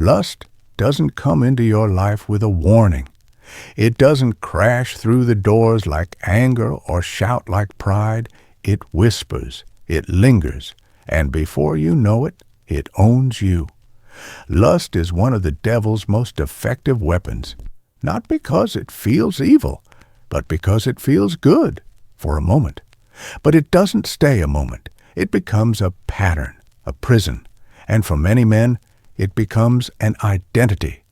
Lust doesn't come into your life with a warning. It doesn't crash through the doors like anger or shout like pride. It whispers, it lingers, and before you know it, it owns you. Lust is one of the devil's most effective weapons, not because it feels evil, but because it feels good for a moment. But it doesn't stay a moment. It becomes a pattern, a prison, and for many men, it becomes an identity.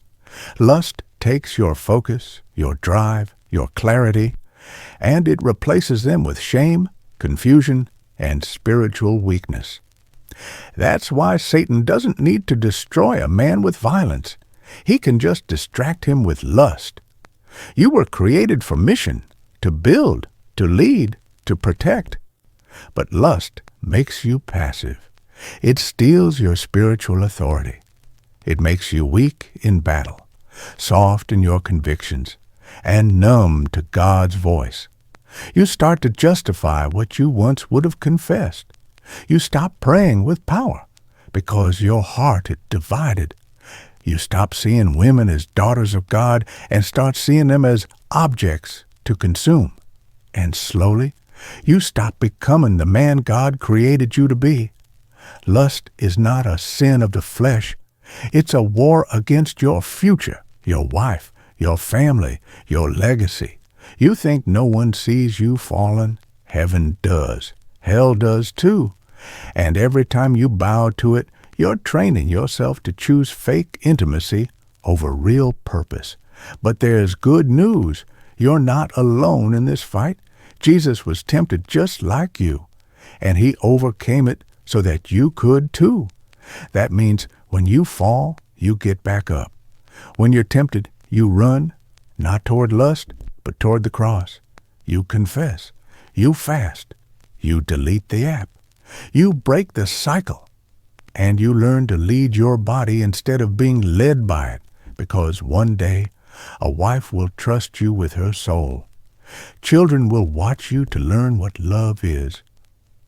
Lust takes your focus, your drive, your clarity, and it replaces them with shame, confusion, and spiritual weakness. That's why Satan doesn't need to destroy a man with violence. He can just distract him with lust. You were created for mission, to build, to lead, to protect. But lust makes you passive. It steals your spiritual authority. It makes you weak in battle, soft in your convictions, and numb to God's voice. You start to justify what you once would have confessed. You stop praying with power because your heart is divided. You stop seeing women as daughters of God and start seeing them as objects to consume. And slowly, you stop becoming the man God created you to be. Lust is not a sin of the flesh. It's a war against your future, your wife, your family, your legacy. You think no one sees you fallen? Heaven does. Hell does too. And every time you bow to it, you're training yourself to choose fake intimacy over real purpose. But there's good news. You're not alone in this fight. Jesus was tempted just like you, and he overcame it so that you could too. That means when you fall, you get back up. When you're tempted, you run, not toward lust, but toward the cross. You confess. You fast. You delete the app. You break the cycle, and you learn to lead your body instead of being led by it, because one day a wife will trust you with her soul. Children will watch you to learn what love is,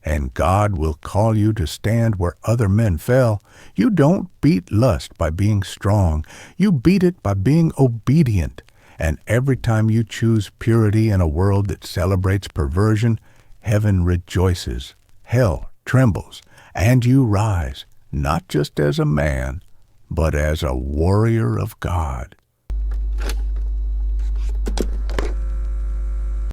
and God will call you to stand where other men fell. You don't beat lust by being strong. You beat it by being obedient. And every time you choose purity in a world that celebrates perversion, heaven rejoices, hell trembles, and you rise, not just as a man, but as a warrior of God.